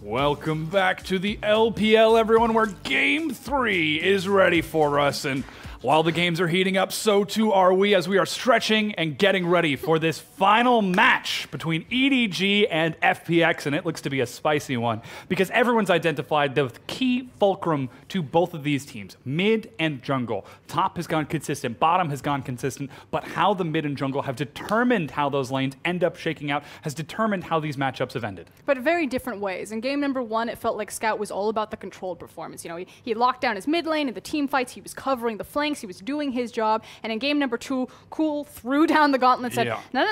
Welcome back to the LPL, everyone, where Game 3 is ready for us. And while the games are heating up, so too are we, as we are stretching and getting ready for this final match between EDG and FPX, and it looks to be a spicy one, because everyone's identified the key fulcrum to both of these teams, mid and jungle. Top has gone consistent, bottom has gone consistent, but how the mid and jungle have determined how those lanes end up shaking out has determined how these matchups have ended. But very different ways. In game number 1, it felt like Scout was all about the controlled performance. You know, he locked down his mid lane in the team fights, he was covering the flanks, he was doing his job, and in game number 2, Cool threw down the gauntlet and said, no,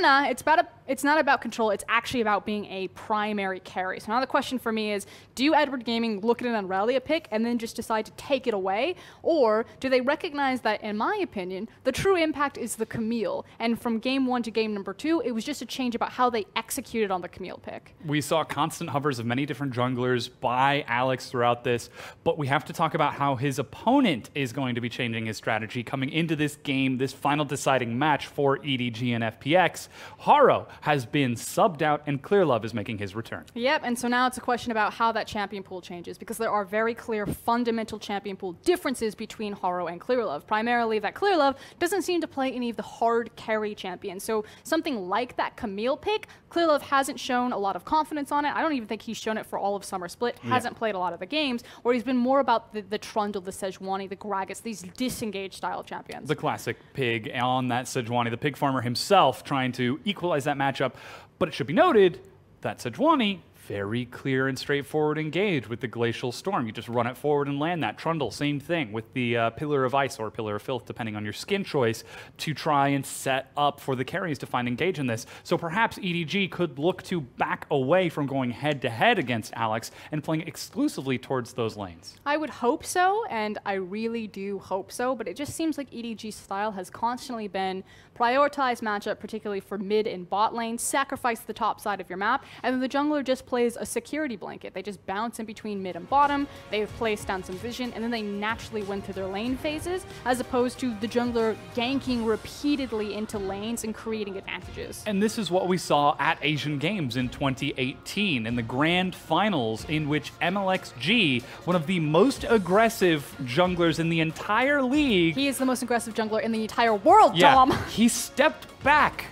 it's not about control, it's actually about being a primary carry. So now the question for me is, do Edward Gaming look at an Unrelia pick and then just decide to take it away? Or do they recognize that, in my opinion, the true impact is the Camille, and from game 1 to game number 2, it was just a change about how they executed on the Camille pick. We saw constant hovers of many different junglers by Alex throughout this, but we have to talk about how his opponent is going to be changing his strategy coming into this game, this final deciding match for EDG and FPX. Haro has been subbed out and Clearlove is making his return. Yep, and so now it's a question about how that champion pool changes, because there are very clear fundamental champion pool differences between Haro and Clearlove. Primarily that Clearlove doesn't seem to play any of the hard carry champions. So something like that Camille pick, Clearlove hasn't shown a lot of confidence on it. I don't even think he's shown it for all of Summer Split. Hasn't played a lot of the games, where he's been more about the Trundle, the Sejuani, the Gragas, these disengaged style champions. The classic pig on that Sejuani, the pig farmer himself, trying to equalize that matchup. But it should be noted that Sejuani, very clear and straightforward engage with the Glacial Storm. You just run it forward and land that. Trundle, same thing with the Pillar of Ice or Pillar of Filth, depending on your skin choice, to try and set up for the carries to find engage in this. So perhaps EDG could look to back away from going head-to-head against Alex and playing exclusively towards those lanes. I would hope so, and I really do hope so, but it just seems like EDG's style has constantly been prioritize matchup, particularly for mid and bot lane, sacrifice the top side of your map, and then the jungler just plays a security blanket. They just bounce in between mid and bottom, they've placed down some vision, and then they naturally win through their lane phases, as opposed to the jungler ganking repeatedly into lanes and creating advantages. And this is what we saw at Asian Games in 2018, in the grand finals, in which MLXG, one of the most aggressive junglers in the entire league. He is the most aggressive jungler in the entire world, Dom! He stepped back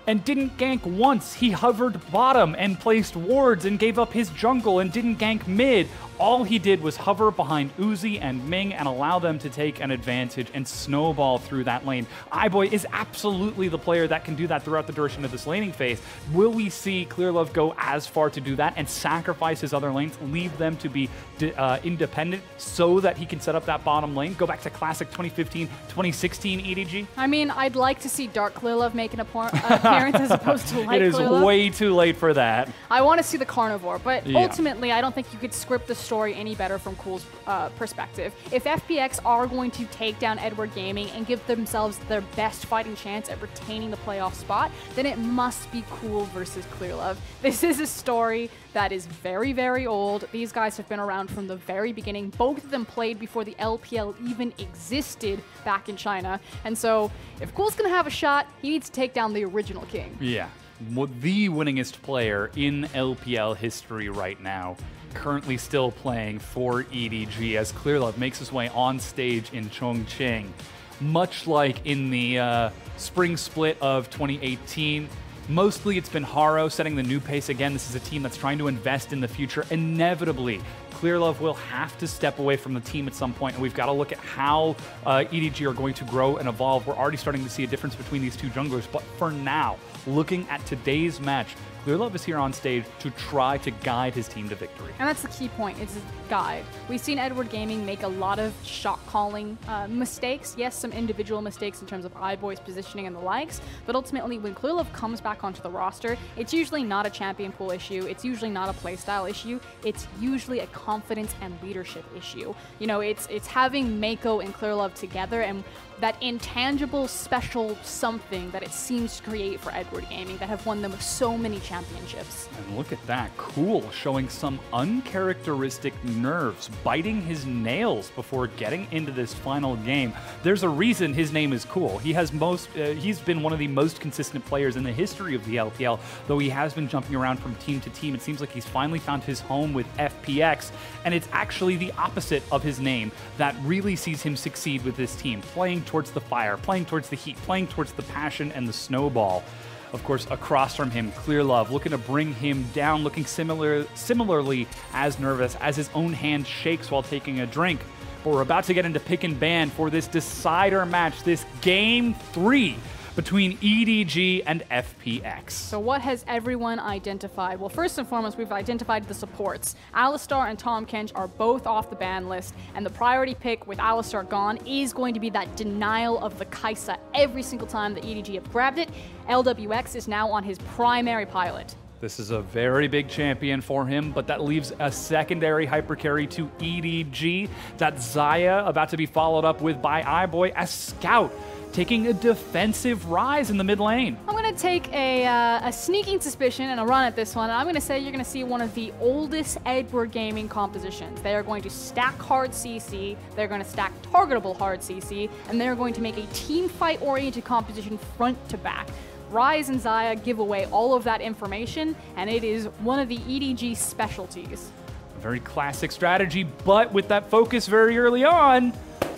and didn't gank once. He hovered bottom and placed wards and gave up his jungle and didn't gank mid. All he did was hover behind Uzi and Ming and allow them to take an advantage and snowball through that lane. iBoy is absolutely the player that can do that throughout the duration of this laning phase. Will we see Clearlove go as far to do that and sacrifice his other lanes, leave them to be independent so that he can set up that bottom lane? Go back to classic 2015, 2016 EDG? I mean, I'd like to see Dark Clearlove make an appearance as opposed to Light Clearlove. It is way too late for that. I want to see the Carnivore, but ultimately I don't think you could script the story any better from Cool's perspective. If FPX are going to take down Edward Gaming and give themselves their best fighting chance at retaining the playoff spot, then it must be Cool versus Clearlove. This is a story that is very, very old. These guys have been around from the very beginning. Both of them played before the LPL even existed back in China. And so if Cool's gonna have a shot, he needs to take down the original king. Yeah, the winningest player in LPL history right now, currently still playing for EDG as Clearlove makes his way on stage in Chongqing. Much like in the spring split of 2018, mostly it's been Haro setting the new pace again. This is a team that's trying to invest in the future. Inevitably, Clearlove will have to step away from the team at some point, and we've got to look at how EDG are going to grow and evolve. We're already starting to see a difference between these two junglers, but for now, looking at today's match, Clearlove is here on stage to try to guide his team to victory. And that's the key point, it's a guide. We've seen Edward Gaming make a lot of shot calling mistakes. Yes, some individual mistakes in terms of iBoy's positioning and the likes, but ultimately when Clearlove comes back onto the roster, it's usually not a champion pool issue, it's usually not a playstyle issue, it's usually a confidence and leadership issue. You know, it's having Mako and Clearlove together, and that intangible, special something that it seems to create for Edward Gaming that have won them so many championships. And look at that, Cool showing some uncharacteristic nerves, biting his nails before getting into this final game. There's a reason his name is Cool. He's been one of the most consistent players in the history of the LPL, though he has been jumping around from team to team. It seems like he's finally found his home with FPX, and it's actually the opposite of his name that really sees him succeed with this team, playing towards the fire, playing towards the heat, playing towards the passion and the snowball. Of course, across from him, ClearLove looking to bring him down, looking similarly as nervous as his own hand shakes while taking a drink. But we're about to get into pick and ban for this decider match, this Game 3 between EDG and FPX. So what has everyone identified? Well, first and foremost, we've identified the supports. Alistar and Tahm Kench are both off the ban list, and the priority pick with Alistar gone is going to be that denial of the Kai'Sa every single time that EDG have grabbed it. LWX is now on his primary pilot. This is a very big champion for him, but that leaves a secondary hyper carry to EDG. That's Xayah, about to be followed up with by iBoy as Scout, taking a defensive rise in the mid lane. I'm going to take a sneaking suspicion and a run at this one. I'm going to say you're going to see one of the oldest Edward Gaming compositions. They are going to stack hard CC, they're going to stack targetable hard CC, and they're going to make a team fight oriented composition front to back. Ryze and Xayah give away all of that information, and it is one of the EDG specialties. A very classic strategy, but with that focus very early on,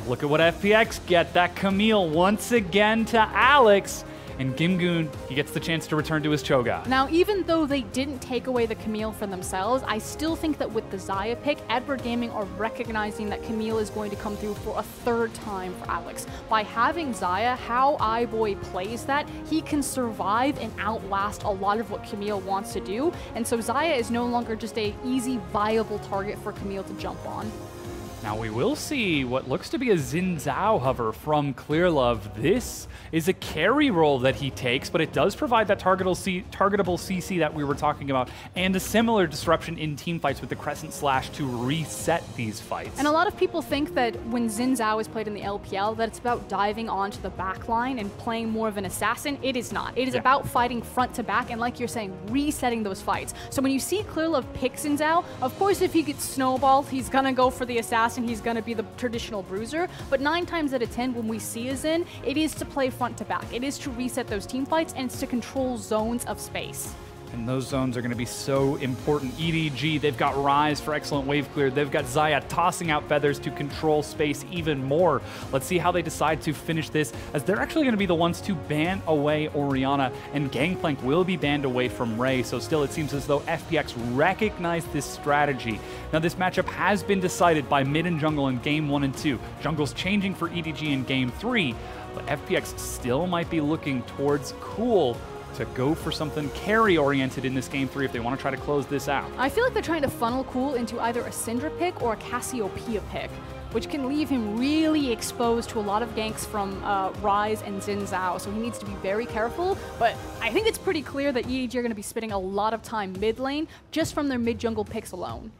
look at what FPX get. That Camille once again to Alex. And Gimgoon, he gets the chance to return to his Cho'Gath. Now, even though they didn't take away the Camille for themselves, I still think that with the Xayah pick, Edward Gaming are recognizing that Camille is going to come through for a third time for Alex. By having Xayah, how iBoy plays that, he can survive and outlast a lot of what Camille wants to do. And so Xayah is no longer just a easy, viable target for Camille to jump on. Now we will see what looks to be a Xin Zhao hover from ClearLove. This is a carry role that he takes, but it does provide that targetable CC that we were talking about, and a similar disruption in team fights with the Crescent Slash to reset these fights. And a lot of people think that when Xin Zhao is played in the LPL, that it's about diving onto the back line and playing more of an assassin. It is not. It is about fighting front to back, and like you're saying, resetting those fights. So when you see ClearLove pick Xin Zhao, of course if he gets snowballed, he's gonna go for the assassin. He's going to be the traditional bruiser, but 9 times out of 10 when we see a Xin, it is to play front to back. It is to reset those team fights, and it's to control zones of space. And those zones are going to be so important. EDG, they've got Ryze for excellent wave clear. They've got Xayah tossing out feathers to control space even more. Let's see how they decide to finish this, as they're actually going to be the ones to ban away Orianna, and Gangplank will be banned away from Ray. So still, it seems as though FPX recognized this strategy. Now, this matchup has been decided by mid and jungle in Game 1 and 2. Jungle's changing for EDG in Game 3, but FPX still might be looking towards Cool to go for something carry-oriented in this Game 3 if they want to try to close this out. I feel like they're trying to funnel Cool into either a Syndra pick or a Cassiopeia pick, which can leave him really exposed to a lot of ganks from Ryze and Xin Zhao, so he needs to be very careful. But I think it's pretty clear that EDG are going to be spending a lot of time mid lane just from their mid-jungle picks alone.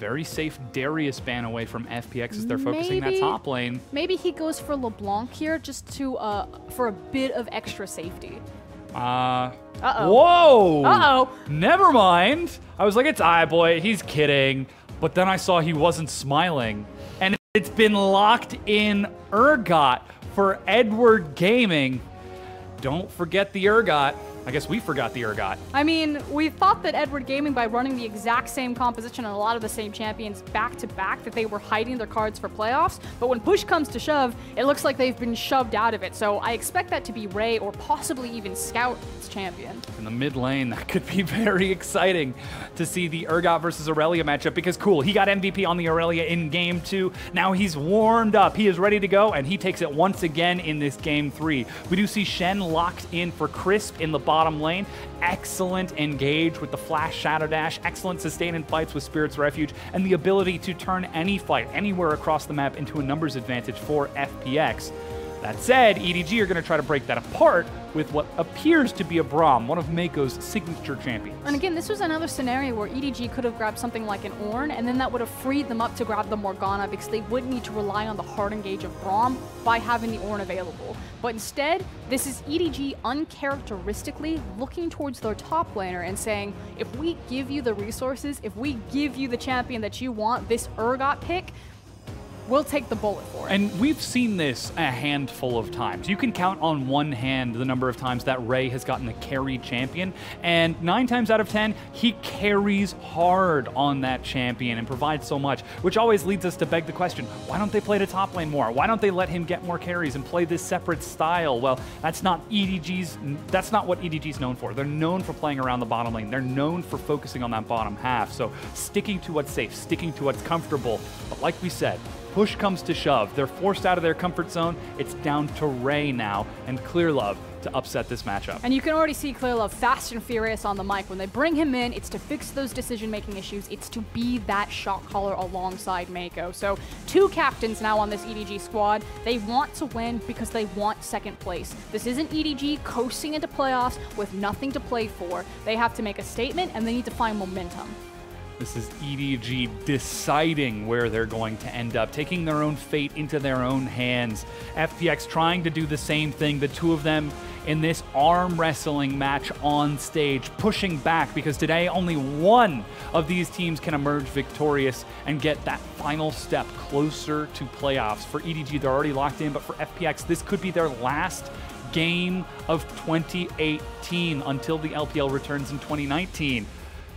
Very safe Darius ban away from FPX as they're focusing that top lane. Maybe he goes for LeBlanc here just to for a bit of extra safety. Uh-oh. Whoa! Uh-oh. Never mind. I was like, it's iBoy, he's kidding. But then I saw he wasn't smiling. And it's been locked in Urgot for Edward Gaming. Don't forget the Urgot. I guess we forgot the Urgot. I mean, we thought that Edward Gaming, by running the exact same composition and a lot of the same champions back-to-back, that they were hiding their cards for playoffs, but when push comes to shove, it looks like they've been shoved out of it. So I expect that to be Ray or possibly even Scout as champion. In the mid lane, that could be very exciting to see the Urgot versus Aurelia matchup, because cool, he got MVP on the Aurelia in Game 2. Now he's warmed up, he is ready to go, and he takes it once again in this Game 3. We do see Shen locked in for Crisp in the bottom lane. Excellent engage with the flash shadow dash, excellent sustain in fights with Spirit's Refuge, and the ability to turn any fight anywhere across the map into a numbers advantage for FPX. That said, EDG are going to try to break that apart with what appears to be a Braum, one of Mako's signature champions. And again, this was another scenario where EDG could have grabbed something like an Ornn, and then that would have freed them up to grab the Morgana because they wouldn't need to rely on the hard engage of Braum by having the Ornn available. But instead, this is EDG uncharacteristically looking towards their top laner and saying, if we give you the resources, if we give you the champion that you want, this Urgot pick, we'll take the bullet for it. And we've seen this a handful of times. You can count on one hand the number of times that Ray has gotten a carry champion, and 9 times out of 10, he carries hard on that champion and provides so much, which always leads us to beg the question, why don't they play the top lane more? Why don't they let him get more carries and play this separate style? Well, that's not what EDG's known for. They're known for playing around the bottom lane. They're known for focusing on that bottom half. So sticking to what's safe, sticking to what's comfortable. But like we said, push comes to shove. They're forced out of their comfort zone. It's down to Ray now and ClearLove to upset this matchup. And you can already see ClearLove fast and furious on the mic. When they bring him in, it's to fix those decision-making issues. It's to be that shot caller alongside Mako. So 2 captains now on this EDG squad. They want to win because they want second place. This isn't EDG coasting into playoffs with nothing to play for. They have to make a statement, and they need to find momentum. This is EDG deciding where they're going to end up, taking their own fate into their own hands. FPX trying to do the same thing, the two of them in this arm wrestling match on stage, pushing back because today only one of these teams can emerge victorious and get that final step closer to playoffs. For EDG, they're already locked in, but for FPX, this could be their last game of 2018 until the LPL returns in 2019.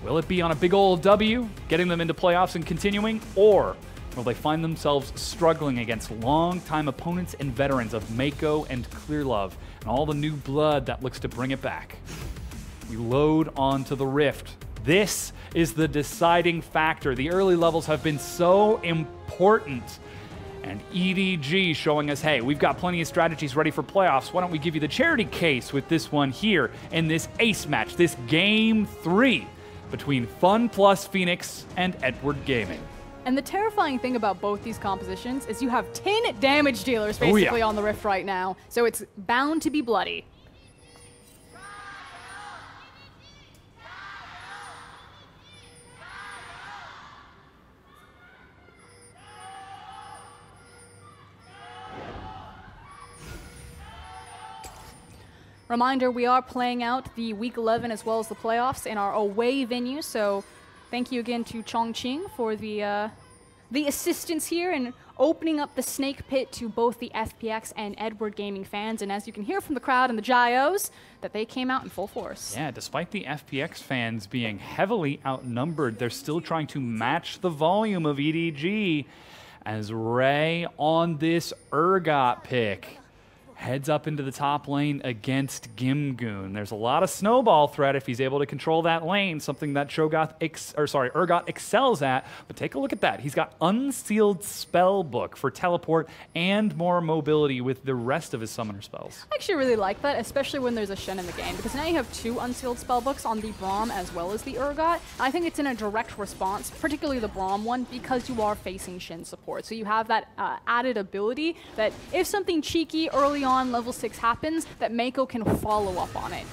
Will it be on a big old W, getting them into playoffs and continuing, or will they find themselves struggling against longtime opponents and veterans of Mako and ClearLove and all the new blood that looks to bring it back? We load onto the Rift. This is the deciding factor. The early levels have been so important. And EDG showing us, hey, we've got plenty of strategies ready for playoffs. Why don't we give you the charity case with this one here in this ace match, this Game 3 between FunPlus Phoenix and Edward Gaming. And the terrifying thing about both these compositions is you have 10 damage dealers basically on the Rift right now, so it's bound to be bloody. Reminder, we are playing out the Week 11 as well as the playoffs in our away venue, so thank you again to Chongqing for the assistance here in opening up the snake pit to both the FPX and Edward Gaming fans. And as you can hear from the crowd and the Gyos, that they came out in full force. Yeah, despite the FPX fans being heavily outnumbered, they're still trying to match the volume of EDG as Ray on this Urgot pick heads up into the top lane against Gimgoon. There's a lot of snowball threat if he's able to control that lane, something that Urgot excels at. But take a look at that. He's got unsealed spellbook for teleport and more mobility with the rest of his summoner spells. I actually really like that, especially when there's a Shen in the game, because now you have 2 unsealed spellbooks on the Braum as well as the Urgot. I think it's in a direct response, particularly the Braum one, because you are facing Shen support. So you have that added ability that if something cheeky early on level 6 happens, that Mako can follow up on it.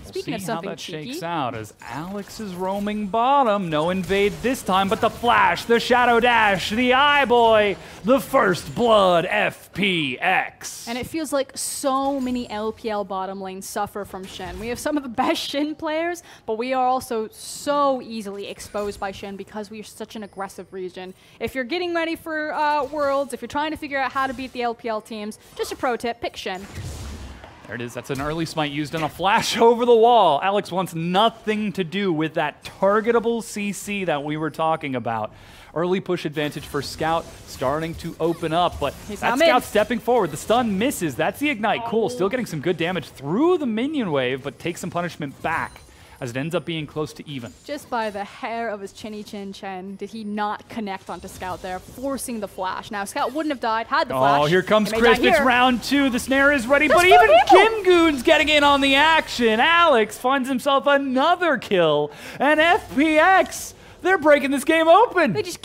Speaking of something how that cheeky, shakes out as Alex is roaming bottom. No invade this time, but the flash, the shadow dash, the eye boy, the first blood FPX. and it feels like so many LPL bottom lanes suffer from Shen. We have some of the best Shen players, but we are also so easily exposed by Shen because we are such an aggressive region. If you're getting ready for Worlds, if you're trying to figure out how to beat the LPL teams, just a pro tip, pick Shen. There it is. That's an early smite used on a flash over the wall. Alex wants nothing to do with that targetable CC that we were talking about. Early push advantage for Scout starting to open up, but that Scout stepping forward. The stun misses. That's the ignite. Cool. Still getting some good damage through the minion wave, but takes some punishment back as it ends up being close to even. Just by the hair of his chinny chin chen did he not connect onto Scout there, forcing the flash. Now, Scout wouldn't have died had the flash. Oh, here comes Chris. It's round 2. The snare is ready, but even Gimgoon's getting in on the action. Alex finds himself another kill, and FPX, they're breaking this game open. They just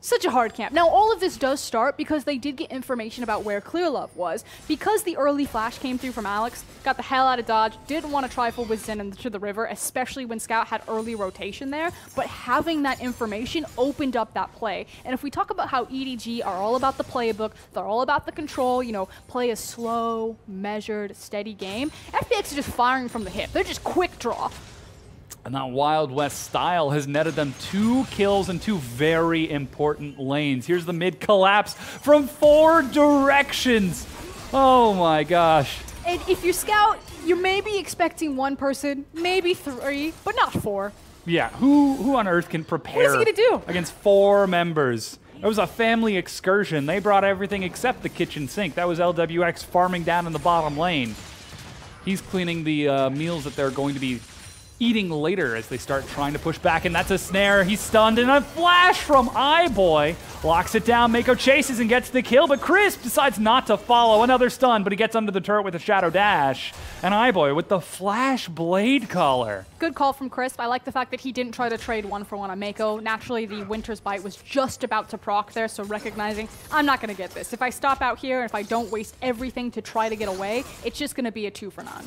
Such a hard camp. Now, all of this does start because they did get information about where Clearlove was. Because the early flash came through from Alex, got the hell out of Dodge, didn't want to trifle with Zen into the river, especially when Scout had early rotation there, but having that information opened up that play. And if we talk about how EDG are all about the playbook, they're all about the control, you know, play a slow, measured, steady game, FPX is just firing from the hip. They're just quick draw. And that Wild West style has netted them 2 kills in 2 very important lanes. Here's the mid collapse from 4 directions. Oh my gosh. And if you're Scout, you're maybe expecting 1 person, maybe 3, but not 4. Yeah, who on earth can prepare What is he gonna do? against 4 members? It was a family excursion. They brought everything except the kitchen sink. That was LWX farming down in the bottom lane. He's cleaning the meals that they're going to be eating later as they start trying to push back, and that's a snare. He's stunned, and a flash from iBoy locks it down. Mako chases and gets the kill, but Crisp decides not to follow. Another stun, but he gets under the turret with a shadow dash. And iBoy with the flash blade collar. Good call from Crisp. I like the fact that he didn't try to trade 1-for-1 on Mako. Naturally, the Winter's Bite was just about to proc there, so recognizing, I'm not going to get this. If I stop out here, and if I don't waste everything to try to get away, it's just going to be a 2-for-none.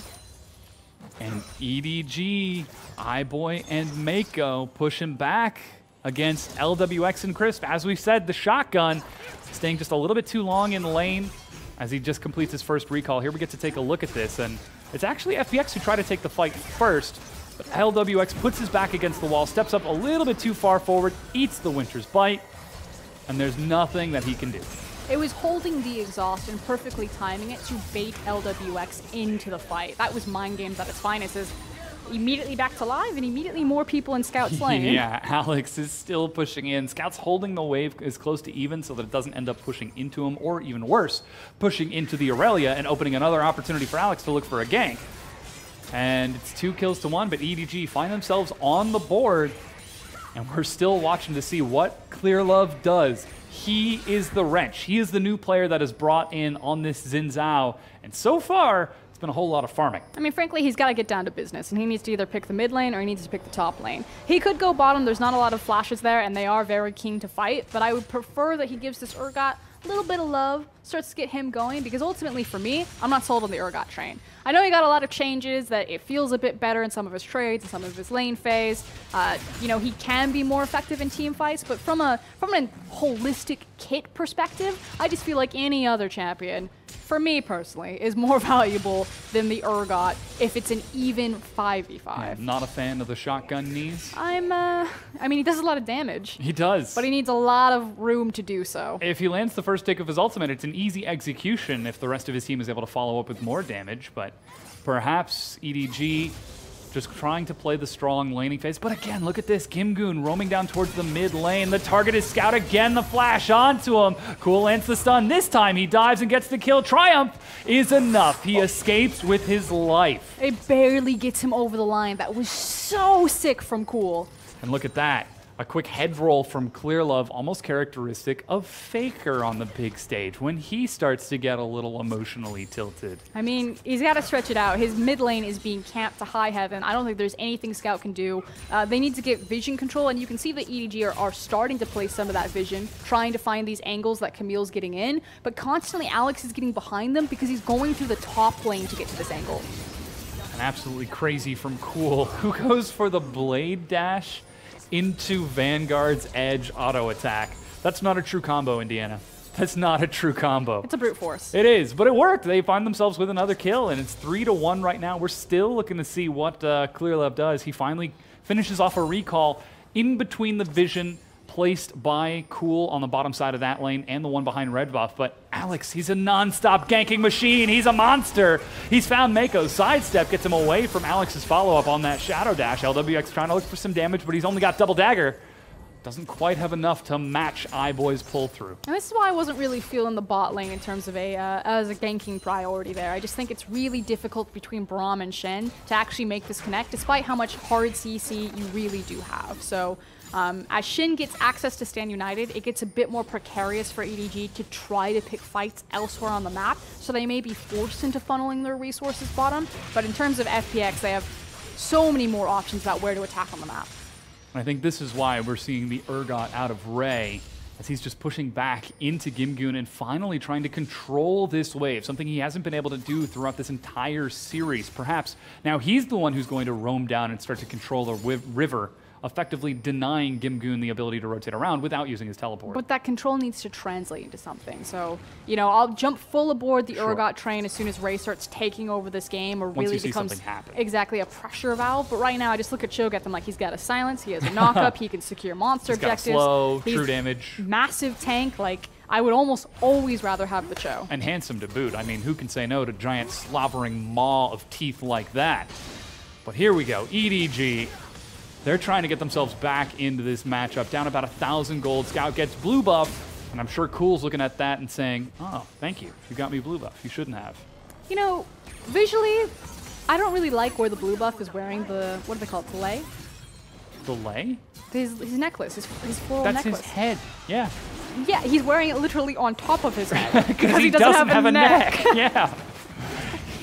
And EDG, iBoy, and Mako pushing back against LWX and Crisp. As we said, the shotgun staying just a little bit too long in lane as he just completes his first recall. Here we get to take a look at this, and it's actually FPX who try to take the fight first, but LWX puts his back against the wall, steps up a little bit too far forward, eats the Winter's Bite, and there's nothing that he can do. It was holding the exhaust and perfectly timing it to bait LWX into the fight. That was mind games at its finest. Is immediately back to live and immediately more people in Scout's lane. Yeah, Alex is still pushing in. Scout's holding the wave as close to even so that it doesn't end up pushing into him, or even worse, pushing into the Aurelia and opening another opportunity for Alex to look for a gank. And it's 2 kills to 1, but EDG find themselves on the board, and we're still watching to see what Clearlove does. He is the wrench. He is the new player that is brought in on this Xin Zhao, and so far, it's been a whole lot of farming. I mean, frankly, he's got to get down to business, and he needs to either pick the mid lane or he needs to pick the top lane. He could go bottom. There's not a lot of flashes there, and they are very keen to fight, but I would prefer that he gives this Urgot a little bit of love, starts to get him going, because ultimately, for me, I'm not sold on the Urgot train. I know he got a lot of changes, that it feels a bit better in some of his trades and some of his lane phase. You know, he can be more effective in team fights, but from a holistic kit perspective, I just feel like any other champion, for me personally, is more valuable than the Urgot if it's an even 5v5. Yeah, not a fan of the shotgun knees. I mean, he does a lot of damage. He does. But he needs a lot of room to do so. If he lands the first tick of his ultimate, it's an easy execution if the rest of his team is able to follow up with more damage, but perhaps EDG just trying to play the strong laning phase. But again, look at this. Kimgoon roaming down towards the mid lane. The target is Scout again. The flash onto him. Cool lands the stun. This time he dives and gets the kill. Triumph is enough. He escapes with his life. It barely gets him over the line. That was so sick from Cool. And look at that. A quick head roll from Clearlove, almost characteristic of FLICKR on the big stage when he starts to get a little emotionally tilted. I mean, he's got to stretch it out. His mid lane is being camped to high heaven. I don't think there's anything Scout can do. They need to get vision control, and you can see that EDG are starting to play some of that vision, trying to find these angles that Camille's getting in, but constantly Alex is getting behind them because he's going through the top lane to get to this angle. And absolutely crazy from Cool, who goes for the blade dash into Vanguard's edge auto attack. That's not a true combo, Indiana. That's not a true combo. It's a brute force. It is, but it worked. They find themselves with another kill, and it's 3-1 right now. We're still looking to see what Clearlove does. He finally finishes off a recall in between the vision placed by Cool on the bottom side of that lane and the one behind Red Buff. But Alex, he's a non-stop ganking machine. He's a monster. He's found Mako. Sidestep gets him away from Alex's follow-up on that Shadow Dash. LWX trying to look for some damage, but he's only got Double Dagger. Doesn't quite have enough to match iBoy's pull-through. And this is why I wasn't really feeling the bot lane in terms of as a ganking priority there. I just think it's really difficult between Braum and Shen to actually make this connect, despite how much hard CC you really do have. So as Shin gets access to Stand United, it gets a bit more precarious for EDG to try to pick fights elsewhere on the map, so they may be forced into funneling their resources bottom. But in terms of FPX, they have so many more options about where to attack on the map. I think this is why we're seeing the Urgot out of Ray as he's just pushing back into Gimgoon and finally trying to control this wave, something he hasn't been able to do throughout this entire series. Perhaps now he's the one who's going to roam down and start to control the river, effectively denying Gimgoon the ability to rotate around without using his teleport. But that control needs to translate into something. So, you know, I'll jump full aboard the Urgot train as soon as Ray starts taking over this game or really becomes exactly a pressure valve. But right now, I just look at Cho'Gath, I'm like, he's got a silence, he has a knock-up, he can secure monster objectives. Got slow, true damage. Massive tank, like, I would almost always rather have the Cho. And handsome to boot. I mean, who can say no to giant slobbering maw of teeth like that? But here we go, EDG. They're trying to get themselves back into this matchup. Down about 1,000 gold. Scout gets blue buff, and I'm sure Cool's looking at that and saying, oh, thank you. You got me blue buff. You shouldn't have. You know, visually, I don't really like where the blue buff is wearing the, what do they call it, fillet? Fillet? His necklace, his floral necklace. necklace. That's his head, yeah. Yeah, he's wearing it literally on top of his head. Because he doesn't have a neck. Yeah.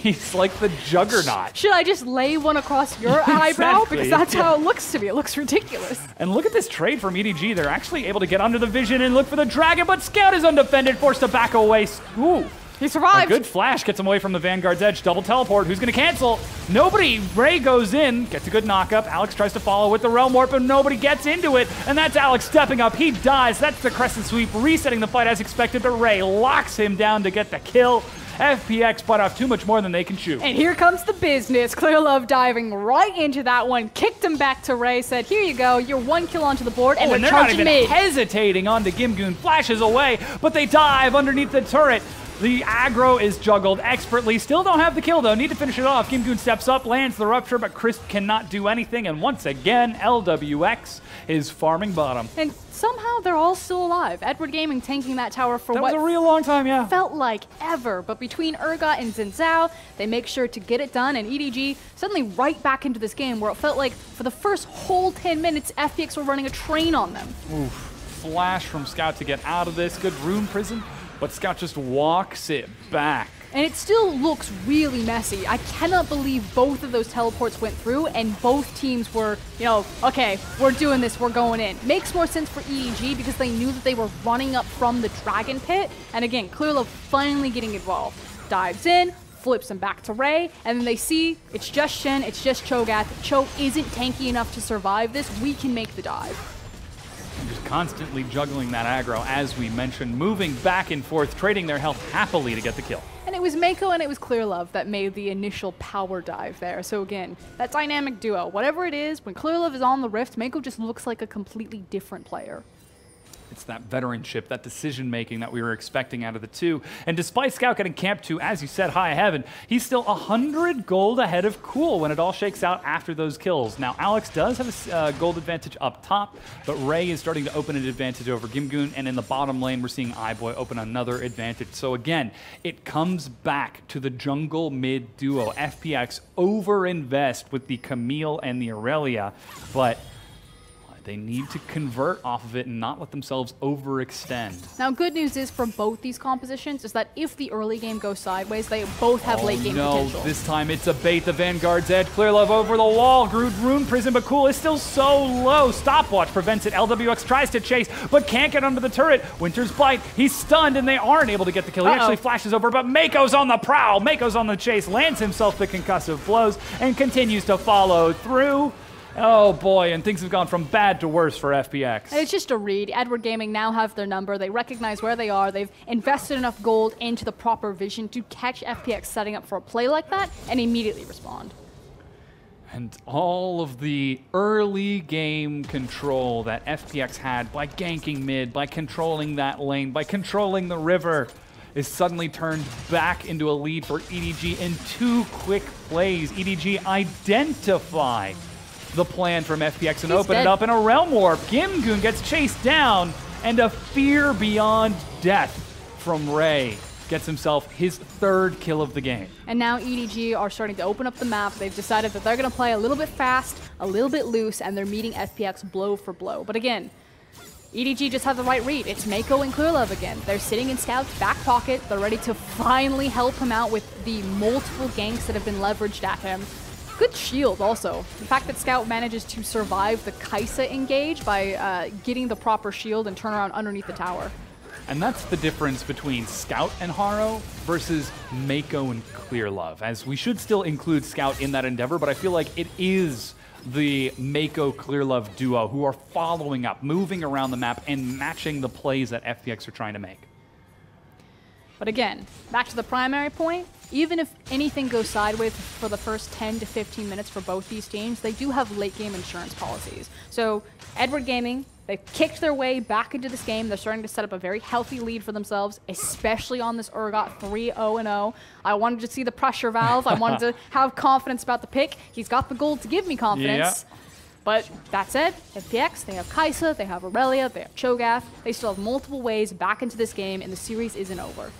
He's like the juggernaut. Should I just lay one across your eyebrow? Because that's how it looks to me. It looks ridiculous. And look at this trade from EDG. They're actually able to get under the vision and look for the dragon, but Scout is undefended, forced to back away. Ooh. He survived. A good flash gets him away from the Vanguard's edge. Double teleport. Who's going to cancel? Nobody. Ray goes in, gets a good knockup. Alex tries to follow with the Realm Warp, and nobody gets into it. And that's Alex stepping up. He dies. That's the Crescent Sweep, resetting the fight as expected, but Ray locks him down to get the kill. FPX bite off too much more than they can chew. And here comes the business. Clearlove diving right into that one, kicked him back to Ray, said, here you go, you're 1 kill onto the board, and they're not even me. hesitating onto Gimgoon. Flashes away, but they dive underneath the turret. The aggro is juggled expertly. Still don't have the kill, though. Need to finish it off. Gimgoon steps up, lands the Rupture, but Crisp cannot do anything. And once again, LWX is farming bottom. And somehow they're all still alive. Edward Gaming tanking that tower for that was a real long time, yeah. Felt like ever. But between Urgot and Xin Zhao, they make sure to get it done. And EDG suddenly right back into this game where it felt like for the first whole 10 minutes, FPX were running a train on them. Oof. Flash from Scout to get out of this. Good Rune Prison. But Scout just walks it back. And it still looks really messy. I cannot believe both of those teleports went through and both teams were, you know, okay, we're doing this, we're going in. Makes more sense for EDG because they knew that they were running up from the Dragon Pit. And again, Clearlove finally getting involved. Dives in, flips him back to Ray, and then they see it's just Shen, it's just Cho'Gath. Cho isn't tanky enough to survive this. We can make the dive. Just constantly juggling that aggro, as we mentioned, moving back and forth, trading their health happily to get the kill. And it was Mako and it was Clearlove that made the initial power dive there. So again, that dynamic duo, whatever it is, when Clearlove is on the Rift, Mako just looks like a completely different player. It's that veteranship, that decision-making that we were expecting out of the two. And despite Scout getting camped to, as you said, high heaven, he's still 100 gold ahead of Cool when it all shakes out after those kills. Now, Alex does have a gold advantage up top, but Ray is starting to open an advantage over Gimgoon, and in the bottom lane, we're seeing iBoy open another advantage. So again, it comes back to the jungle mid duo. FPX over-invest with the Camille and the Aurelia, but they need to convert off of it and not let themselves overextend. Now, good news is for both these compositions is that if the early game goes sideways, they both have late game potential. This time it's a bait. The Vanguard's edge. Clearlove over the wall. Rune Prison, but Cool is still so low. Stopwatch prevents it. LWX tries to chase, but can't get under the turret. Winter's Bite. He's stunned, and they aren't able to get the kill. He actually flashes over, but Mako's on the prowl. Mako's on the chase, lands himself the concussive blows, and continues to follow through. Oh boy, and things have gone from bad to worse for FPX. It's just a read. Edward Gaming now have their number. They recognize where they are. They've invested enough gold into the proper vision to catch FPX setting up for a play like that and immediately respond. And all of the early game control that FPX had by ganking mid, by controlling that lane, by controlling the river, is suddenly turned back into a lead for EDG in 2 quick plays. EDG identify the plan from FPX and open it up in a Realm Warp. Gimgoon gets chased down, and a fear beyond death from Ray gets himself his 3rd kill of the game. And now EDG are starting to open up the map. They've decided that they're going to play a little bit fast, a little bit loose, and they're meeting FPX blow for blow. But again, EDG just have the right read. It's Mako and Clearlove again. They're sitting in Scout's back pocket. They're ready to finally help him out with the multiple ganks that have been leveraged at him. Good shield also. The fact that Scout manages to survive the Kaisa engage by getting the proper shield and turn around underneath the tower. And that's the difference between Scout and Haro versus Mako and Clearlove, as we should still include Scout in that endeavor, but I feel like it is the Mako Clearlove duo who are following up, moving around the map, and matching the plays that FPX are trying to make. But again, back to the primary point, even if anything goes sideways for the first 10 to 15 minutes for both these teams, they do have late game insurance policies. So Edward Gaming, they've kicked their way back into this game. They're starting to set up a very healthy lead for themselves, especially on this Urgot 3-0-0. I wanted to see the pressure valve. I wanted to have confidence about the pick. He's got the gold to give me confidence. Yeah. But that said, FPX, they have Kaisa, they have Aurelia, they have Cho'Gath. They still have multiple ways back into this game, and the series isn't over.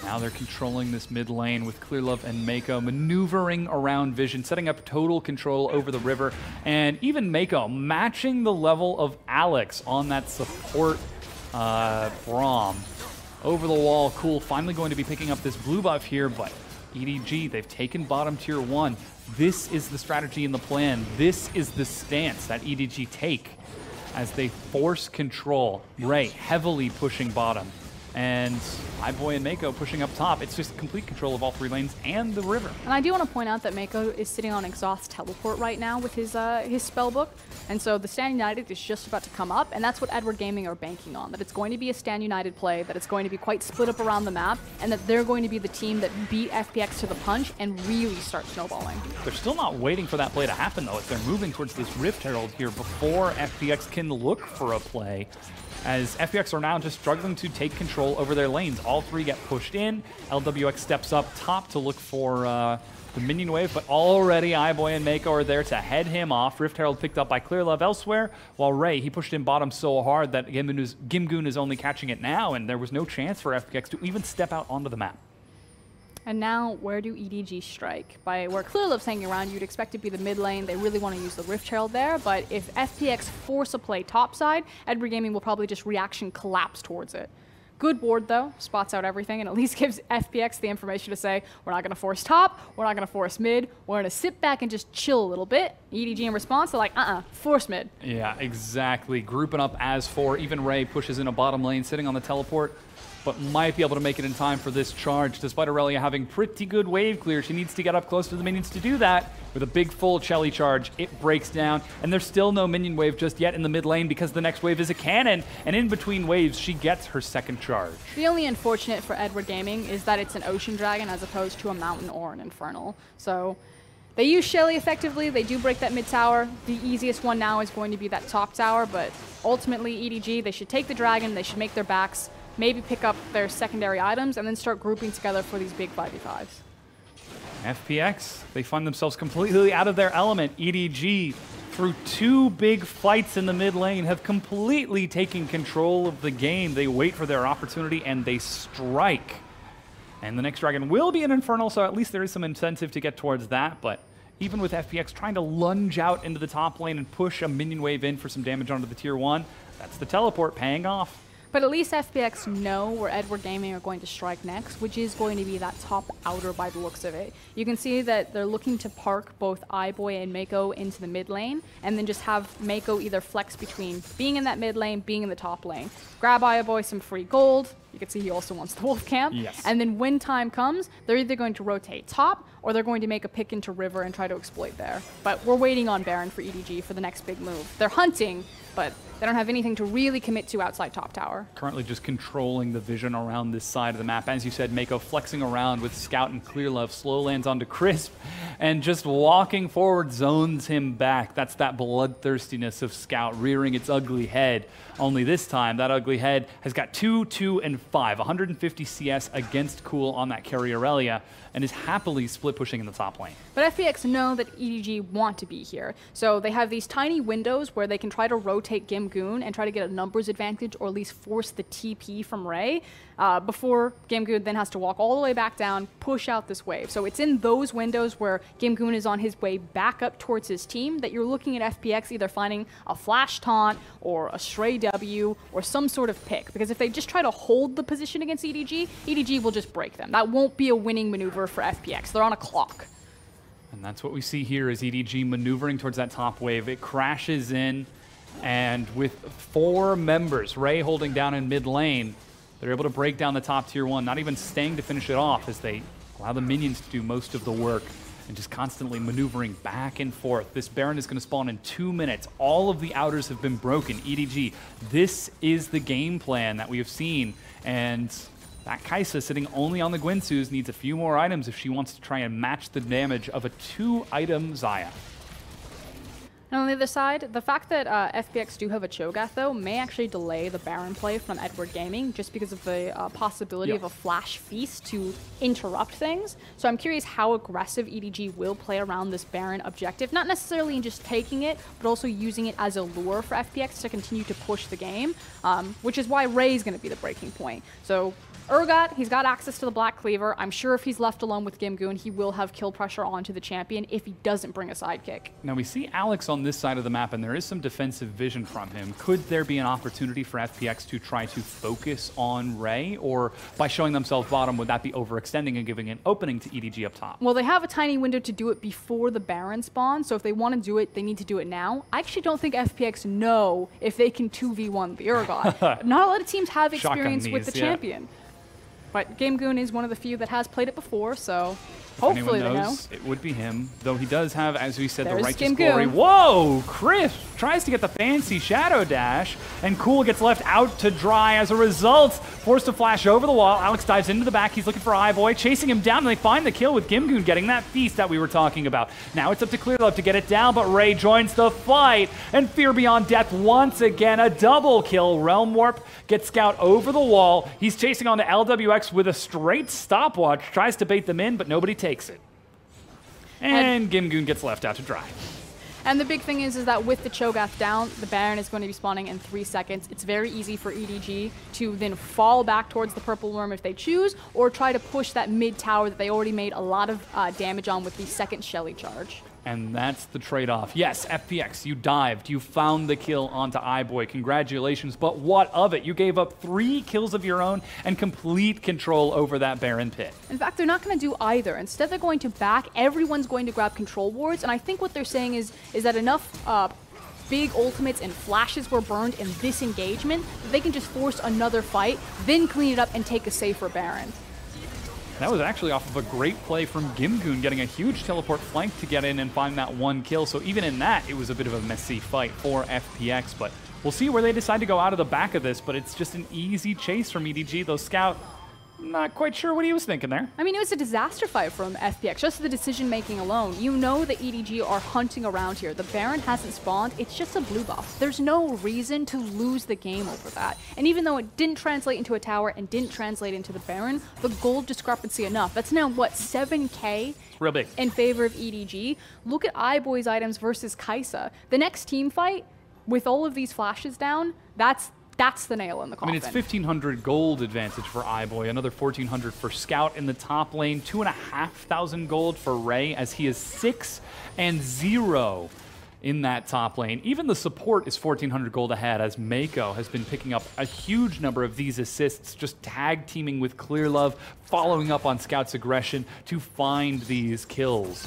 Now they're controlling this mid lane with Clearlove and Mako, maneuvering around Vision, setting up total control over the river, and even Mako matching the level of Alex on that support Braum. Over the wall, Cool finally going to be picking up this blue buff here, but EDG, they've taken bottom tier 1. This is the strategy and the plan. This is the stance that EDG take as they force control. Ray heavily pushing bottom. And iBoy and Mako pushing up top. It's just complete control of all 3 lanes and the river. And I do want to point out that Mako is sitting on Exhaust Teleport right now with his spell book. And so the Stand United is just about to come up, and that's what Edward Gaming are banking on, that it's going to be a Stand United play, that it's going to be quite split up around the map, and that they're going to be the team that beat FPX to the punch and really start snowballing. They're still not waiting for that play to happen, though, as they're moving towards this Rift Herald here before FPX can look for a play, as FPX are now just struggling to take control over their lanes. All 3 get pushed in. LWX steps up top to look for the minion wave, but already iBoy and Mako are there to head him off. Rift Herald picked up by Clearlove elsewhere, while Ray, he pushed in bottom so hard that Gimgoon is only catching it now, and there was no chance for FPX to even step out onto the map. And now, where do EDG strike? By where Clearlove's hanging around, you'd expect it to be the mid lane. They really want to use the Rift Herald there, but if FPX force a play topside, Edward Gaming will probably just reaction collapse towards it. Good board, though. Spots out everything and at least gives FPX the information to say, we're not going to force top, we're not going to force mid, we're going to sit back and just chill a little bit. EDG in response, they're like, force mid. Yeah, exactly. Grouping up as 4. Even Ray pushes in a bottom lane, sitting on the teleport, but might be able to make it in time for this charge. Despite Aurelia having pretty good wave clear, she needs to get up close to the minions to do that. With a big full Chelly charge, it breaks down, and there's still no minion wave just yet in the mid lane because the next wave is a cannon, and in between waves, she gets her second charge. The only unfortunate for Edward Gaming is that it's an Ocean Dragon as opposed to a Mountain or an Infernal. So they use Shelly effectively, they do break that mid tower. The easiest one now is going to be that top tower, but ultimately EDG, they should take the dragon, they should make their backs, maybe pick up their secondary items, and then start grouping together for these big 5v5s. FPX, they find themselves completely out of their element. EDG, through 2 big fights in the mid lane, have completely taken control of the game. They wait for their opportunity, and they strike. And the next dragon will be an Infernal, so at least there is some incentive to get towards that, but even with FPX trying to lunge out into the top lane and push a minion wave in for some damage onto the tier 1, that's the teleport paying off. But at least FPX know where Edward Gaming are going to strike next, which is going to be that top outer by the looks of it. You can see that they're looking to park both iBoy and Mako into the mid lane, and then just have Mako either flex between being in that mid lane, being in the top lane. Grab iBoy some free gold. You can see he also wants the wolf camp. Yes. And then when time comes, they're either going to rotate top, or they're going to make a pick into river and try to exploit there. But we're waiting on Baron for EDG for the next big move. They're hunting, but they don't have anything to really commit to outside top tower. Currently just controlling the vision around this side of the map. As you said, Mako flexing around with Scout and Clearlove, slow lands onto Crisp, and just walking forward zones him back. That's that bloodthirstiness of Scout rearing its ugly head. Only this time, that ugly head has got 2, 2, and 5. 150 CS against Cool on that carry Aurelia, and is happily split pushing in the top lane. But FPX know that EDG want to be here, so they have these tiny windows where they can try to rotate Gimgoon and try to get a numbers advantage, or at least force the TP from Ray, before Gimgoon then has to walk all the way back down, push out this wave. So it's in those windows where Gimgoon is on his way back up towards his team that you're looking at FPX either finding a flash taunt, or a stray W, or some sort of pick. Because if they just try to hold the position against EDG, EDG will just break them. That won't be a winning maneuver for FPX. They're on a clock. And that's what we see here is EDG maneuvering towards that top wave. It crashes in, and with 4 members, Ray holding down in mid lane, they're able to break down the top tier 1, not even staying to finish it off as they allow the minions to do most of the work and just constantly maneuvering back and forth. This Baron is going to spawn in 2 minutes. All of the outers have been broken. EDG, this is the game plan that we have seen, and that Kai'Sa sitting only on the Guinsoo's needs a few more items if she wants to try and match the damage of a 2-item Xayah. And on the other side, the fact that FPX do have a Cho'Gath, though, may actually delay the Baron play from Edward Gaming just because of the possibility of a flash feast to interrupt things. So I'm curious how aggressive EDG will play around this Baron objective, not necessarily in just taking it, but also using it as a lure for FPX to continue to push the game, which is why Ray's going to be the breaking point. So Urgot, he's got access to the Black Cleaver. I'm sure if he's left alone with Gimgoon, he will have kill pressure onto the champion if he doesn't bring a sidekick. Now we see Alex on this side of the map, and there is some defensive vision from him. Could there be an opportunity for FPX to try to focus on Ray, or by showing themselves bottom, would that be overextending and giving an opening to EDG up top? Well, they have a tiny window to do it before the Baron spawn, so if they want to do it, they need to do it now. I actually don't think FPX know if they can 2v1 the Urgot. Not a lot of teams have experience with the champion. But Gimgoon is one of the few that has played it before, so hopefully they know. It would be him, though he does have, as we said, There's the righteous Gimgoon. glory. Whoa! Chris tries to get the fancy shadow dash, and Cool gets left out to dry as a result. Forced to flash over the wall. Alex dives into the back. He's looking for iBoy, chasing him down, and they find the kill with Gimgoon getting that feast that we were talking about. Now it's up to ClearLove to get it down, but Ray joins the fight, and Fear Beyond Death once again, a double kill. Realm Warp gets Scout over the wall. He's chasing on to LWX with a straight stopwatch, tries to bait them in, but nobody takes it. And Gimgoon gets left out to dry. And the big thing is that with the Cho'Gath down, the Baron is going to be spawning in 3 seconds. It's very easy for EDG to then fall back towards the Purple Worm if they choose, or try to push that mid tower that they already made a lot of damage on with the second Shelly charge. And that's the trade-off. Yes, FPX, you dived. You found the kill onto iBoy. Congratulations. But what of it? You gave up 3 kills of your own and complete control over that Baron pit. In fact, they're not going to do either. Instead, they're going to back. Everyone's going to grab control wards. And I think what they're saying is that enough big ultimates and flashes were burned in this engagement that they can just force another fight, then clean it up and take a safer Baron. That was actually off of a great play from Gimgoon, getting a huge teleport flank to get in and find that 1 kill. So even in that, it was a bit of a messy fight for FPX. But we'll see where they decide to go out of the back of this. But it's just an easy chase from EDG. Though Scout, not quite sure what he was thinking there. I mean, it was a disaster fight from FPX, just the decision-making alone. You know that EDG are hunting around here. The Baron hasn't spawned. It's just a blue buff. There's no reason to lose the game over that. And even though it didn't translate into a tower and didn't translate into the Baron, the gold discrepancy enough. That's now, what, 7K? Real big. In favor of EDG. Look at iBoy's items versus Kai'Sa. The next team fight, with all of these flashes down, that's the nail in the coffin. I mean, it's 1,500 gold advantage for iBoy, another 1,400 for Scout in the top lane, 2,500 gold for Ray as he is 6-0 in that top lane. Even the support is 1,400 gold ahead as Mako has been picking up a huge number of these assists, just tag teaming with ClearLove, following up on Scout's aggression to find these kills.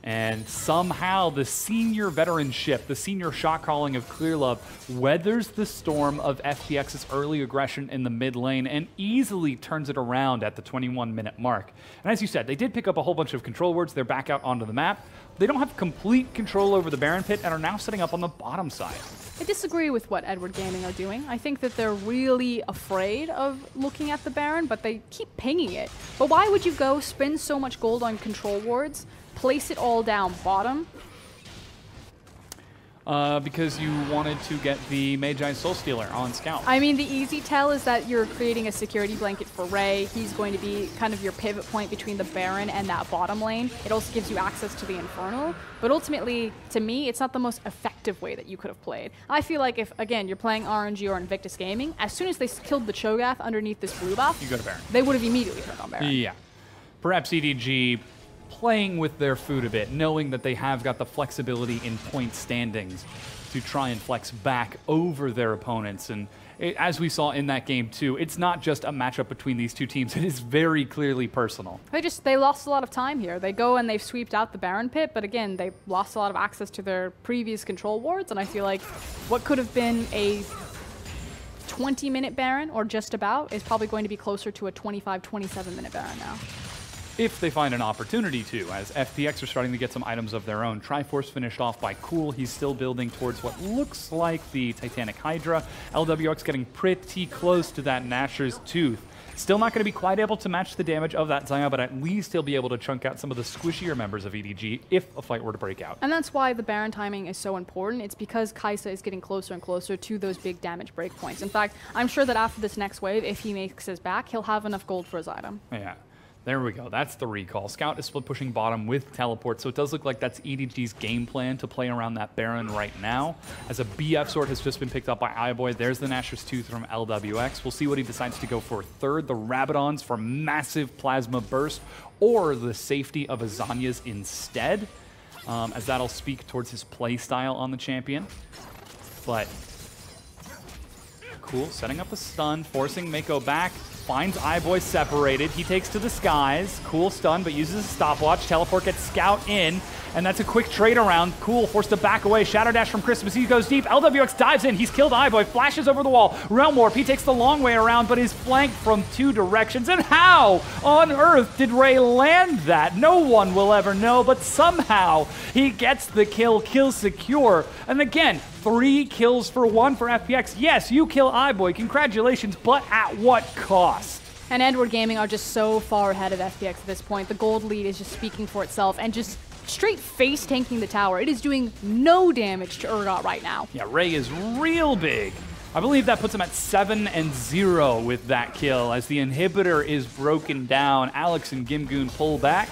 And somehow the senior veteranship, the senior shot calling of ClearLove weathers the storm of FPX's early aggression in the mid lane and easily turns it around at the 21-minute mark. And as you said, they did pick up a whole bunch of control wards. They're back out onto the map. They don't have complete control over the Baron pit and are now setting up on the bottom side. I disagree with what Edward Gaming are doing. I think that they're really afraid of looking at the Baron, but they keep pinging it. But why would you go spend so much gold on control wards, place it all down bottom? Because you wanted to get the Magi's Soul Stealer on Scout. I mean, the easy tell is that you're creating a security blanket for Ray. He's going to be kind of your pivot point between the Baron and that bottom lane. It also gives you access to the Infernal. But ultimately, to me, it's not the most effective way that you could have played. I feel like if, again, you're playing RNG or Invictus Gaming, as soon as they killed the Cho'Gath underneath this blue buff, you go to Baron. They would have immediately turned on Baron. Yeah. Perhaps EDG playing with their food a bit, knowing that they have got the flexibility in point standings to try and flex back over their opponents. And as we saw in that game too, it's not just a matchup between these two teams. It is very clearly personal. They lost a lot of time here. They go and they've sweeped out the Baron pit, but again, they lost a lot of access to their previous control wards, and I feel like what could have been a 20-minute Baron, or just about, is probably going to be closer to a 25, 27-minute Baron now. If they find an opportunity to, as FPX are starting to get some items of their own. Triforce finished off by Cool. He's still building towards what looks like the Titanic Hydra. LWX getting pretty close to that Nasher's Tooth. Still not going to be quite able to match the damage of that Xayah, but at least he'll be able to chunk out some of the squishier members of EDG if a fight were to break out. And that's why the Baron timing is so important. It's because Kai'Sa is getting closer and closer to those big damage breakpoints. In fact, I'm sure that after this next wave, if he makes his back, he'll have enough gold for his item. Yeah. There we go. That's the recall. Scout is split pushing bottom with teleport, so it does look like that's EDG's game plan to play around that Baron right now. As a BF sword has just been picked up by iBoy. There's the Nasher's Tooth from LWX. We'll see what he decides to go for third. The Rabadons for massive plasma burst, or the safety of Azanya's instead, as that'll speak towards his play style on the champion. But Cool, setting up a stun, forcing Mako back. Finds iBoy separated. He takes to the skies. Cool stun, but uses a stopwatch. Teleport gets Scout in, and that's a quick trade around. Cool forced to back away. Shadow Dash from Christmas. He goes deep. LWX dives in. He's killed iBoy. Flashes over the wall. Realm Warp. He takes the long way around, but is flanked from two directions. And how on earth did Ray land that? No one will ever know, but somehow he gets the kill. Kill secure. And again, 3 kills for 1 for FPX. Yes, you kill iBoy. Congratulations, but at what cost? And Edward Gaming are just so far ahead of FPX at this point. The gold lead is just speaking for itself and just straight face tanking the tower. It is doing no damage to Urgot right now. Yeah, Ray is real big. I believe that puts him at 7-0 with that kill as the inhibitor is broken down. Alex and Gimgoon pull back,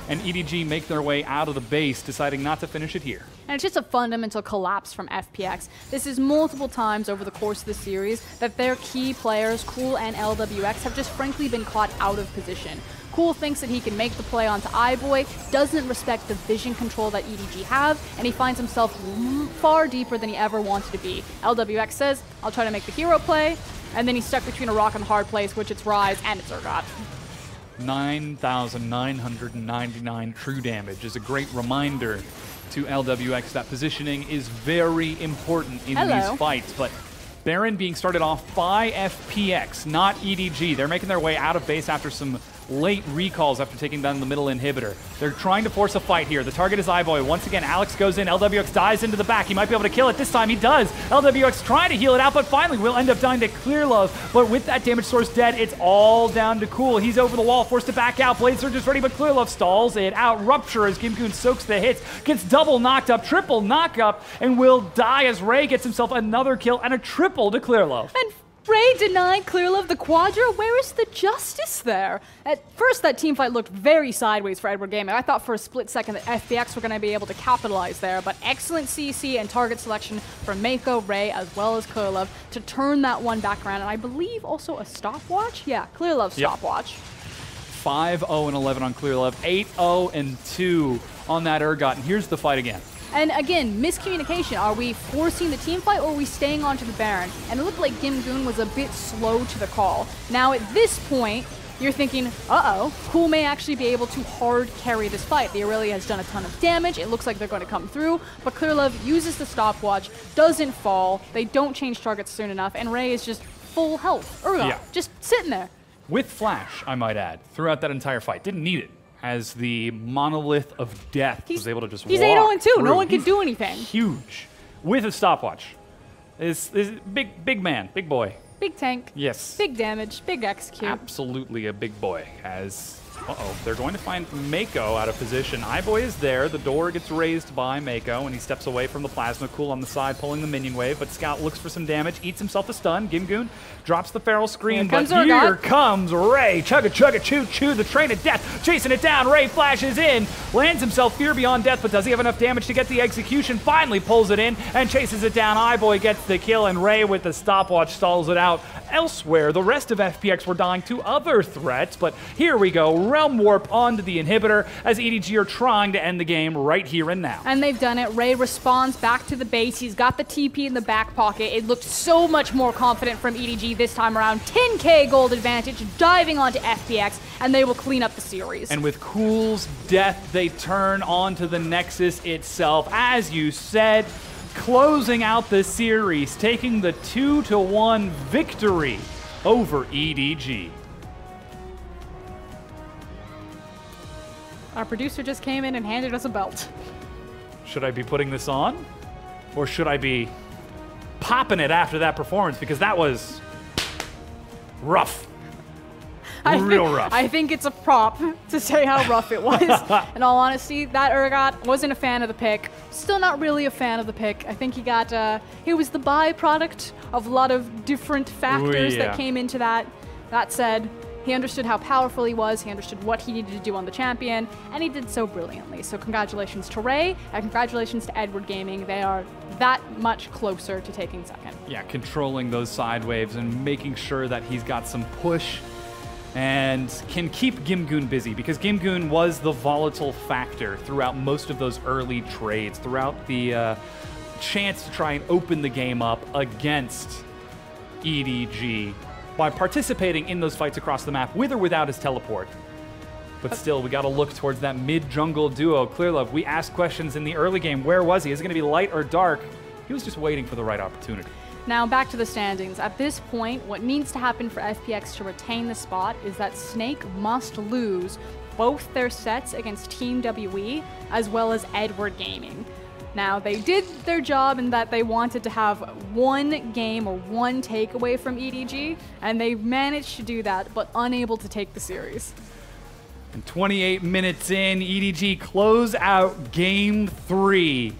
and EDG make their way out of the base, deciding not to finish it here. And it's just a fundamental collapse from FPX. This is multiple times over the course of the series that their key players, Cool and LWX, have just frankly been caught out of position. Cool thinks that he can make the play onto iBoy, doesn't respect the vision control that EDG have, and he finds himself far deeper than he ever wanted to be. LWX says, I'll try to make the hero play, and then he's stuck between a rock and a hard place, which it's Rise and it's Urgot. 9,999 true damage is a great reminder to LWX that positioning is very important in these fights, but Baron being started off by FPX, not EDG. They're making their way out of base after some late recalls after taking down the middle inhibitor. They're trying to force a fight here. The target is iBoy. Once again, Alex goes in. LWX dives into the back. He might be able to kill it. This time he does. LWX trying to heal it out, but finally will end up dying to Clear Love. But with that damage source dead, it's all down to Cool. He's over the wall, forced to back out. Blade Surge is ready, but Clear Love stalls it out. Rupture as Gimgoon soaks the hits, gets double knocked up, triple knock up, and will die as Ray gets himself another kill and a triple to Clear Love. And Ray denied Clear Love the Quadra. Where is the justice there? At first, that team fight looked very sideways for Edward Gaming. I thought for a split second that FPX were going to be able to capitalize there, but excellent CC and target selection from Mako, Ray, as well as Clear Love to turn that one back around, and I believe also a stopwatch? Yeah, Clear Love stopwatch. 5-0-11 on Clear Love, 8-0-2 on that Urgot, and here's the fight again. And again, miscommunication. Are we forcing the team fight or are we staying onto the Baron? And it looked like Gimgoon was a bit slow to the call. Now at this point, you're thinking, uh-oh, Cool may actually be able to hard carry this fight. The Aurelia has done a ton of damage. It looks like they're going to come through, but Clear Love uses the stopwatch, doesn't fall, they don't change targets soon enough, and Ray is just full health. Urgot, just sitting there. With Flash, I might add, throughout that entire fight. Didn't need it. As the monolith of death was able to just walk. He's 8-0-2. No one can He's do anything. Huge. With a stopwatch. Is big man, big boy. Big tank. Yes. Big damage, big execute. Absolutely a big boy. As, they're going to find Mako out of position. iBoy is there. The door gets raised by Mako, and he steps away from the plasma. Cool on the side, pulling the minion wave, but Scout looks for some damage, eats himself a stun. Gimgoon drops the feral scream, but here comes Ray. Chugga-chugga-choo-choo, the train of death, chasing it down. Ray flashes in, lands himself Fear Beyond Death, but does he have enough damage to get the execution? Finally pulls it in and chases it down. iBoy gets the kill, and Ray with the stopwatch stalls it out. elsewhere. The rest of FPX were dying to other threats, but here we go. Realm Warp onto the inhibitor as EDG are trying to end the game right here and now. And they've done it. Ray responds back to the base. He's got the TP in the back pocket. It looked so much more confident from EDG this time around. 10k gold advantage, diving onto FPX, and they will clean up the series. And with Cool's death, they turn onto the Nexus itself. As you said, closing out the series, taking the 2-1 victory over EDG. Our producer just came in and handed us a belt. Should I be putting this on? Or should I be popping it after that performance? Because that was rough. Real rough. I think it's a prop to say how rough it was. In all honesty, that Urgot wasn't a fan of the pick. Still not really a fan of the pick. I think he was the byproduct of a lot of different factors that came into that. That said, he understood how powerful he was, he understood what he needed to do on the champion, and he did so brilliantly. So congratulations to Ray, and congratulations to Edward Gaming. They are that much closer to taking second. Yeah, controlling those side waves and making sure that he's got some push and can keep Gimgoon busy, because Gimgoon was the volatile factor throughout most of those early trades, throughout the chance to try and open the game up against EDG by participating in those fights across the map with or without his teleport. But still, we got to look towards that mid-jungle duo. Clearlove, we asked questions in the early game. Where was he? Is it going to be light or dark? He was just waiting for the right opportunity. Now back to the standings. At this point, what needs to happen for FPX to retain the spot is that Snake must lose both their sets against Team WE as well as Edward Gaming. Now, they did their job in that they wanted to have one game or one takeaway from EDG, and they managed to do that, but unable to take the series. And 28 minutes in, EDG close out Game 3.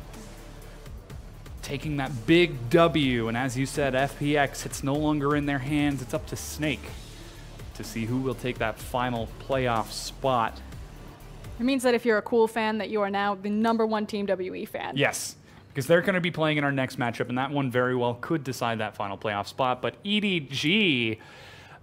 Taking that big W, and as you said, FPX, it's no longer in their hands. It's up to Snake to see who will take that final playoff spot. It means that if you're a Cool fan, that you are now the #1 Team WE fan. Yes, because they're going to be playing in our next matchup, and that one very well could decide that final playoff spot. But EDG,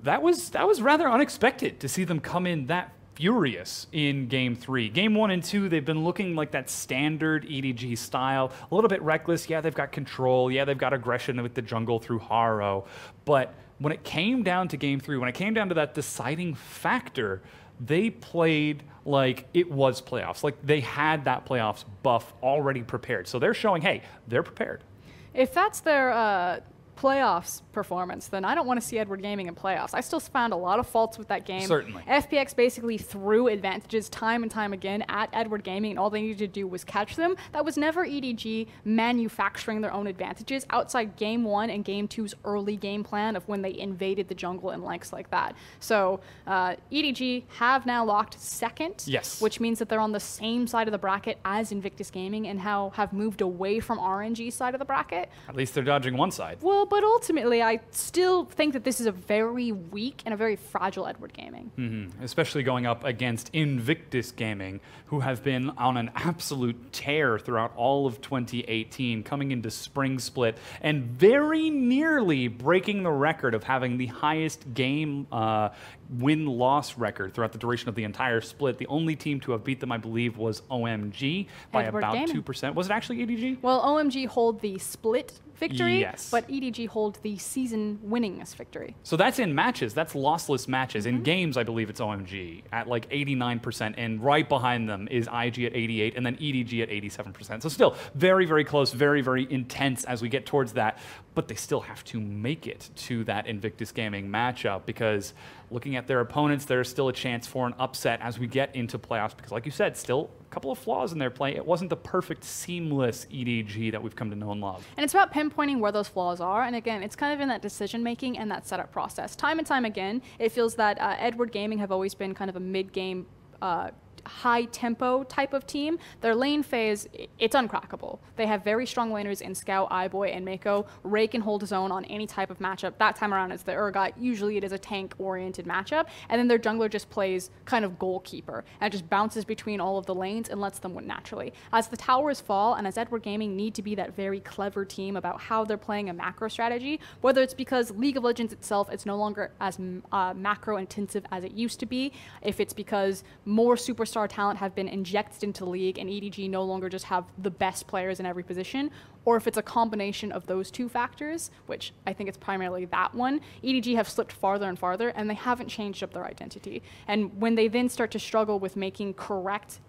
that was rather unexpected to see them come in that furious in Game 3. Game 1 and 2, they've been looking like that standard EDG style, a little bit reckless. Yeah, they've got control. Yeah, they've got aggression with the jungle through Haro. But when it came down to Game 3, when it came down to that deciding factor, they played like it was playoffs. Like they had that playoffs buff already prepared. So they're showing, hey, they're prepared. If that's their playoffs performance, then I don't want to see Edward Gaming in playoffs. I still found a lot of faults with that game. Certainly. FPX basically threw advantages time and time again at Edward Gaming, and all they needed to do was catch them. That was never EDG manufacturing their own advantages outside Game 1 and Game 2's early game plan of when they invaded the jungle and likes like that. So EDG have now locked second, yes, which means that they're on the same side of the bracket as Invictus Gaming and have moved away from RNG's side of the bracket. At least they're dodging one side. Well, but ultimately, I still think that this is a very weak and a very fragile Edward Gaming. Especially going up against Invictus Gaming, who have been on an absolute tear throughout all of 2018, coming into Spring Split, and very nearly breaking the record of having the highest game win-loss record throughout the duration of the entire split. The only team to have beat them, I believe, was OMG by Edward about Gaming. 2%. Was it actually EDG? Well, OMG hold the split victory, yes, but EDG hold the season winningest victory. So that's in matches. That's lossless matches. In games, I believe it's OMG at like 89%, and right behind them is IG at 88, and then EDG at 87%. So still very, very close, very, very intense as we get towards that, but they still have to make it to that Invictus Gaming matchup, because looking at their opponents, there's still a chance for an upset as we get into playoffs, because like you said, still a couple of flaws in their play. It wasn't the perfect, seamless EDG that we've come to know and love. And it's about pinpointing where those flaws are, and again, it's kind of in that decision-making and that setup process. Time and time again, it feels that Edward Gaming have always been kind of a mid-game high tempo type of team. Their lane phase, it's uncrackable. They have very strong laners in Scout, iBoy, and Mako. Ray can hold his own on any type of matchup. That time around it's the Urgot. Usually it is a tank-oriented matchup. And then their jungler just plays kind of goalkeeper and just bounces between all of the lanes and lets them win naturally. As the towers fall and as Edward Gaming need to be that very clever team about how they're playing a macro strategy, whether it's because League of Legends itself is no longer as macro intensive as it used to be, if it's because more superstar talent have been injected into the league and EDG no longer just have the best players in every position, or if it's a combination of those two factors, which I think it's primarily that one, EDG have slipped farther and farther and they haven't changed up their identity. And when they then start to struggle with making correct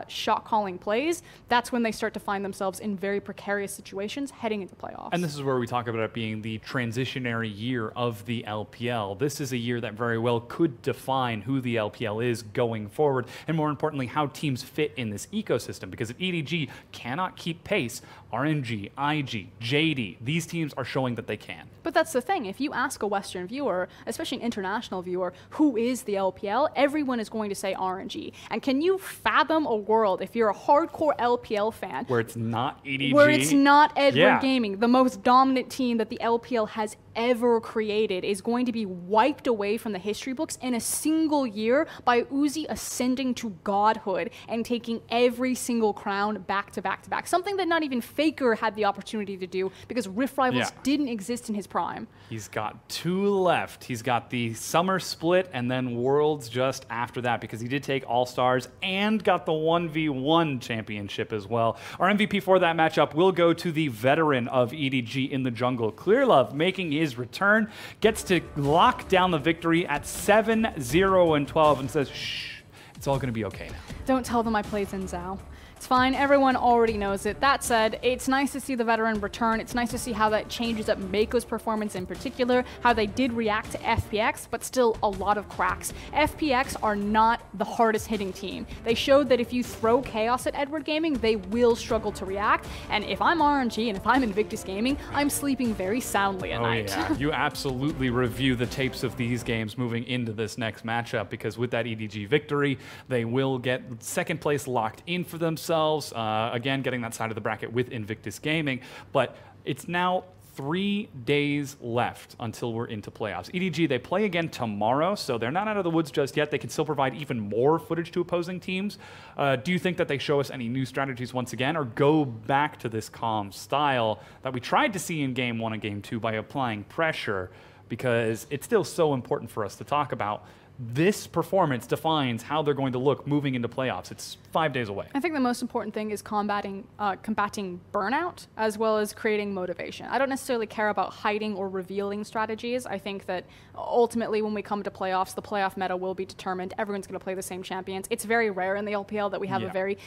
shot calling plays, that's when they start to find themselves in very precarious situations heading into playoffs. And this is where we talk about it being the transitionary year of the LPL. This is a year that very well could define who the LPL is going forward, and more importantly, how teams fit in this ecosystem. Because if EDG cannot keep pace, RNG, IG, JD, these teams are showing that they can. But that's the thing. If you ask a Western viewer, especially an international viewer, who is the LPL, everyone is going to say RNG. And can you fathom a world, if you're a hardcore LPL fan, where it's not EDG? Where it's not Edward Gaming, the most dominant team that the LPL has ever created, is going to be wiped away from the history books in a single year by Uzi ascending to godhood and taking every single crown back to back to back. Something that not even FLICKR had the opportunity to do because Rift Rivals didn't exist in his prime. He's got 2 left. He's got the summer split and then Worlds just after that, because he did take All-Stars and got the 1v1 championship as well. Our MVP for that matchup will go to the veteran of EDG in the jungle, ClearLove, making his return, gets to lock down the victory at 7-0-12 and says, shh, it's all going to be okay now. Don't tell them I played Zhao. It's fine, everyone already knows it. That said, it's nice to see the veteran return. It's nice to see how that changes up Mako's performance in particular, how they did react to FPX, but still a lot of cracks. FPX are not the hardest hitting team. They showed that if you throw chaos at Edward Gaming, they will struggle to react. And if I'm RNG and if I'm Invictus Gaming, I'm sleeping very soundly at night. Yeah, you absolutely review the tapes of these games moving into this next matchup, because with that EDG victory, they will get second place locked in for themselves. Again, getting that side of the bracket with Invictus Gaming, but it's now 3 days left until we're into playoffs. EDG, they play again tomorrow, so they're not out of the woods just yet. They can still provide even more footage to opposing teams. Do you think that they show us any new strategies once again, or go back to this calm style that we tried to see in Game 1 and Game 2 by applying pressure? Because it's still so important for us to talk about. This performance defines how they're going to look moving into playoffs. It's 5 days away. I think the most important thing is combating burnout as well as creating motivation. I don't necessarily care about hiding or revealing strategies. I think that ultimately when we come to playoffs, the playoff meta will be determined. Everyone's going to play the same champions. It's very rare in the LPL that we have a very,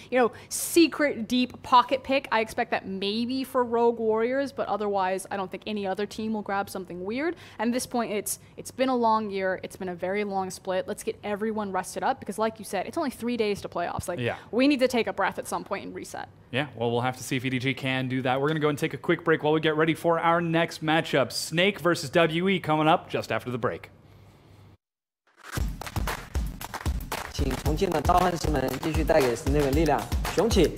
secret, deep pocket pick. I expect that maybe for Rogue Warriors, but otherwise I don't think any other team will grab something weird. And at this point, it's been a long year. It's been a very long split. Let's get everyone rested up, because like you said, it's only 3 days to playoffs. We need to take a breath at some point and reset. Yeah, well, we'll have to see if EDG can do that. We're going to go and take a quick break while we get ready for our next matchup. Snake versus WE coming up just after the break. 请重庆的召唤师们继续带给 Snake 力量，雄起！